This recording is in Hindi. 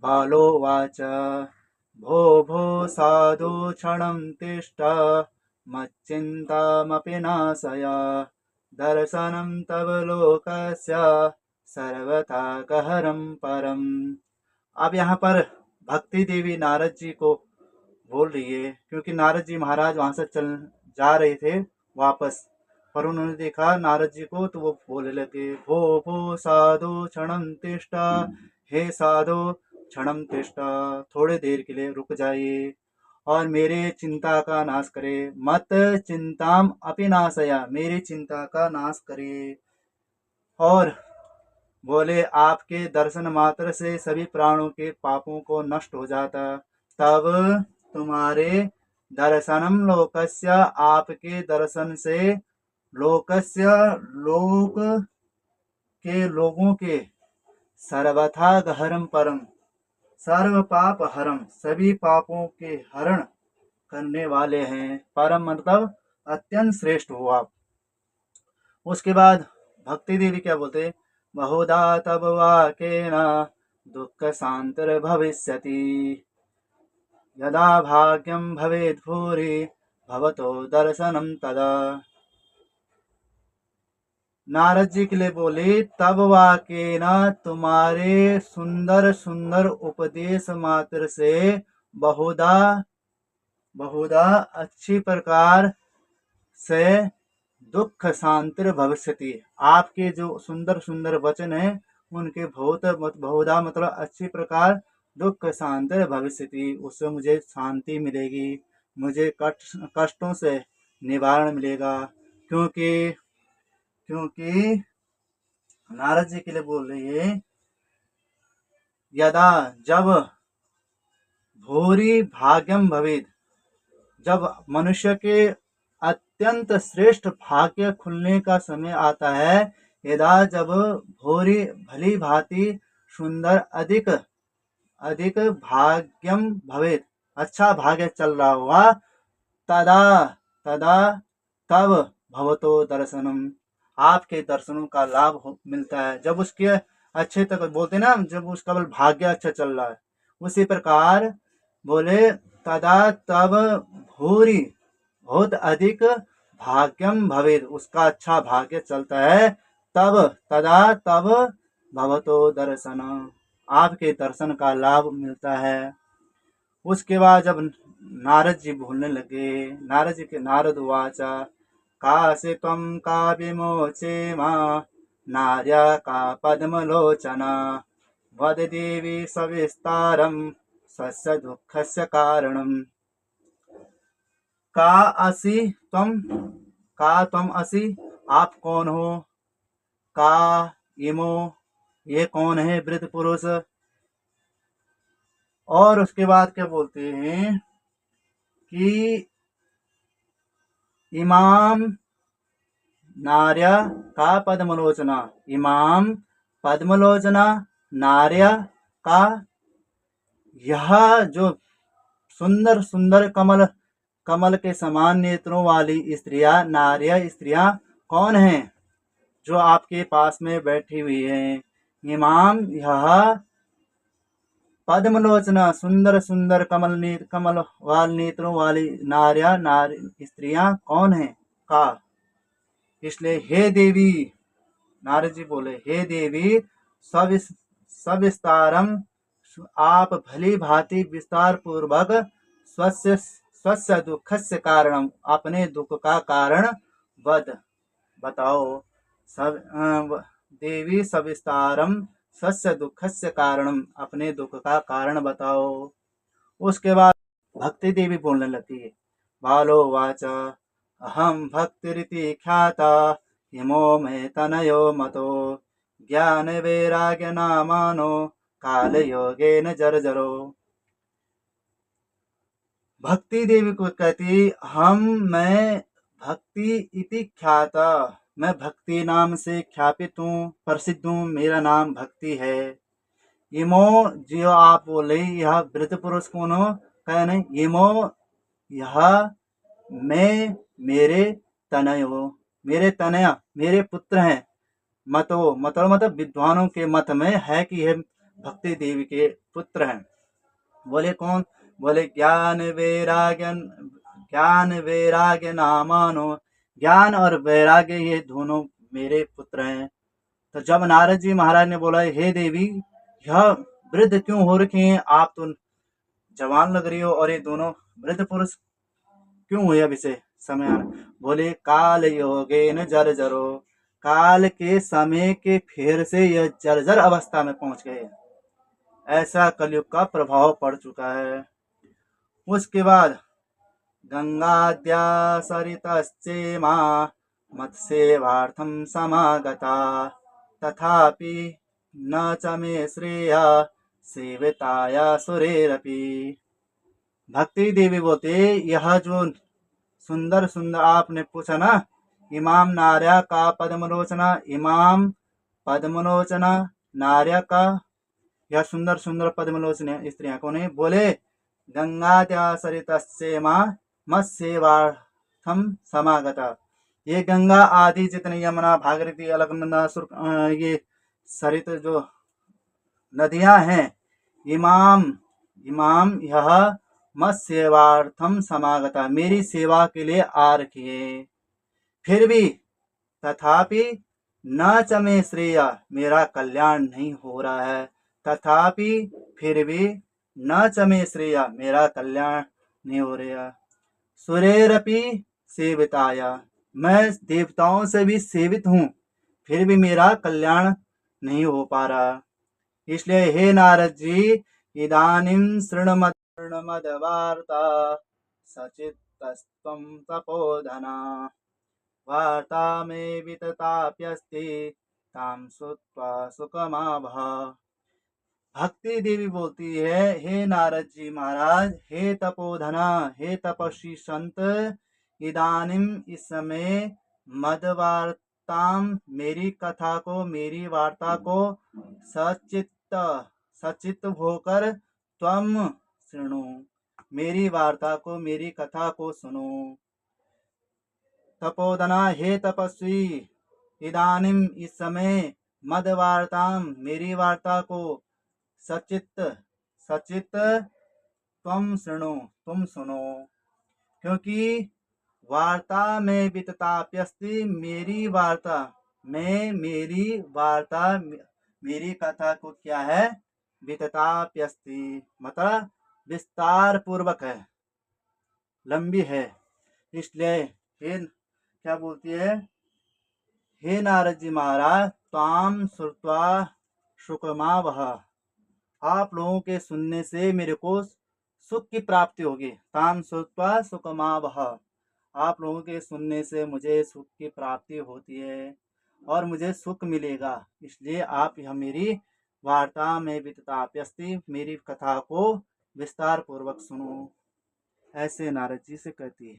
बालोवाच भो भो साधु क्षणं तिष्ठ मच्चिन्तामपि नाशय दर्शनं तव लोकस्य सर्वथा गहरं परम। अब यहाँ पर भक्ति देवी नारद जी को बोल रही है, क्योंकि नारद जी महाराज वहां से चल जा रहे थे वापस, पर उन्होंने देखा नारद जी को तो वो बोलने लगे, भो भो साधु क्षणम तिष्ठ, हे साधु क्षणम तिष्ठ, थोड़े देर के लिए रुक जाइए और मेरे चिंता का नाश करे। मत चिंताम अपि नाशया, मेरी चिंता का नाश करे। और बोले आपके दर्शन मात्र से सभी प्राणों के पापों को नष्ट हो जाता। तब तुम्हारे दर्शनम लोकस्य, आपके दर्शन से लोकस्य, लोक के लोगों के, सर्वथा गहरम परम, सर्व पाप हरम, सभी पापों के हरण करने वाले हैं। परम मतलब अत्यंत श्रेष्ठ हो आप। उसके बाद भक्ति देवी क्या बोलते, बहुधा तब वाक्येन दुःख शांतिर भविष्यति, यदा भाग्यम भवेत् भूरि भवतो दर्शनम तदा। नारद जी के लिए बोले, तब वाक्येन, तुम्हारे सुंदर सुंदर उपदेश मात्र से, बहुधा बहुधा अच्छी प्रकार से, दुख शांतिर भविष्यति, आपके जो सुंदर सुंदर वचन है उनके बहुधा मतलब अच्छी प्रकार दुख शांतिर भविष्यति, उससे मुझे शांति मिलेगी, मुझे कष्टों से निवारण मिलेगा। क्योंकि क्योंकि नारद जी के लिए बोल रही है, यदा, जब, भूरि भाग्यम भवेद, जब मनुष्य के अत्यंत श्रेष्ठ भाग्य खुलने का समय आता है, यदा, जब, भूरि भली भांति, सुंदर अधिक अधिक भाग्यम भवेद, अच्छा भाग्य चल रहा हुआ, तदा तदा तब भवतो दर्शनम, आपके दर्शनों का लाभ मिलता है। जब उसके अच्छे तक बोलते ना, जब उसका भाग्य अच्छा चल रहा है, उसी प्रकार बोले, तदा तब भूरि, बहुत अधिक, भाग्यम भवेद, उसका अच्छा भाग्य चलता है, तब, तदा तब, भवतो दर्शन, आपके दर्शन का लाभ मिलता है। उसके बाद जब नारद जी बोलने लगे, नारद वाचा, कासे त्वं का विमोचे मां नार्या का पद्मलोचना, वद देवी सविस्तारम स्वस्य दुःखस्य कारणम। का असि त्वं, का त्वं असि, आप कौन हो, का इमो, ये कौन है वृद्ध पुरुष। और उसके बाद क्या बोलते हैं कि इमाम नार्या का पद्मलोचना, इमाम पद्मलोचना नार्या का, यह जो सुंदर सुंदर कमल कमल के समान नेत्रों वाली स्त्रियां, नार्या स्त्रियां कौन हैं, जो आपके पास में बैठी हुई हैं। इमाम, यह पद्मलोचना, सुंदर सुंदर कमल वाल नेत्रों वाली नार्या स्त्रियां कौन हैं, का। इसलिए हे देवी, नारद जी बोले, हे देवी, सविस्तारम, आप भली भांति विस्तार पूर्वक, स्वस्य स्वस्य दुखस्य कारणम, अपने दुख का कारण वद, बताओ। देवी सविस्तारम स्वस्य दुखस्य कारणम, अपने दुख का कारण बताओ। उसके बाद भक्ति देवी बोलने लगती है, बालो वाच, अहम भक्तिरिति ख्याता हिमो मे तनयो मतो, ज्ञान वैराग्य नामानो काल योगेन जर्जरो। भक्ति देवी को कहती, मैं भक्ति इति ख्याता, मैं भक्ति नाम से ख्यापित हूँ, प्रसिद्ध हूँ, मेरा नाम भक्ति है। इमो, जो आप बोले, यह वृद्ध पुरुष कौन हो, कहने, इमो, यह, मैं, मेरे तनय हो, मेरे तनया, मेरे पुत्र हैं। मतो मतलब विद्वानों के मत में है कि यह भक्ति देवी के पुत्र हैं। बोले कौन? बोले ज्ञान वैराग्य नामानो, ज्ञान और वैराग्य ये दोनों मेरे पुत्र हैं। तो जब नारद जी महाराज ने बोला, हे देवी, यह वृद्ध क्यों हो रखे हैं? आप तो जवान लग रही हो और ये दोनों वृद्ध पुरुष क्यों हुए? अब इसे समय आना। बोले काल योगेन जर्जरो, काल के समय के फेर से यह जर्जर अवस्था में पहुंच गए। ऐसा कलयुग का प्रभाव पड़ चुका है। उसके बाद गंगाद्या सरितश्चेमा मत्सेवार्थं समागता, तथापि न च मे श्रेया सेविताया सुरेरपि। भक्ति देवी बोलते, यह जो सुंदर सुंदर आपने पूछा ना, इमाम नार्या का पद्मलोचना, इमाम पद्मलोचना नार्या का, यह सुंदर सुंदर पद्मलोचना स्त्रियां कौन है? बोले गंगाद्या सरितस्येमा मत्सेवार्थम समागता। ये गंगा आदि जितने यमुना भागीरथी अलकनंदा ये सरित जो नदियां हैं, इमाम यह मत सेवार्थम समागता, मेरी सेवा के लिए आ रखी है। फिर भी तथापि न च मे श्रेया, मेरा कल्याण नहीं हो रहा है। तथापि फिर भी न च मे श्रेया, मेरा कल्याण नहीं हो रहा। सुरेरपि सेविताया, मैं देवताओं से भी सेवित हूँ, फिर भी मेरा कल्याण नहीं हो पा रहा। इसलिए हे नारद जी, इदानीं शृण्मद वार्ता सचित्तस्त्वं तपोधना, वार्ता मे वितताप्यस्ति तां श्रुत्वा सुखमाभः। भक्ति देवी बोलती है, हे नारद जी महाराज, हे तपोधना, हे तपस्वी संत, इदानीम इस समय मदवार्ताम, मेरी कथा को, मेरी वार्ता को सचित्त होकर त्वम सुनो, मेरी वार्ता को, मेरी कथा को सुनो। तपोधना, हे तपस्वी, इदानीम इस समय मदवार्ताम, मेरी वार्ता को सचित तुम सुनो, क्योंकि वार्ता में वितताप्यस्ति, मेरी वार्ता मेरी कथा को क्या है? वितताप्यस्ति, मतलब विस्तार पूर्वक है, लंबी है। इसलिए क्या बोलती है? हे नारद जी महाराज, ताम श्रुत्वा सुखमावह, आप लोगों के सुनने से मेरे को सुख की प्राप्ति होगी। ताम श्रुत्वा सुखमावह, आप लोगों के सुनने से मुझे सुख की प्राप्ति होती है और मुझे सुख मिलेगा। इसलिए आप यह मेरी वार्ता में वितताप्यस्ति, मेरी कथा को विस्तार पूर्वक सुनो। ऐसे नारद जी से कहती है।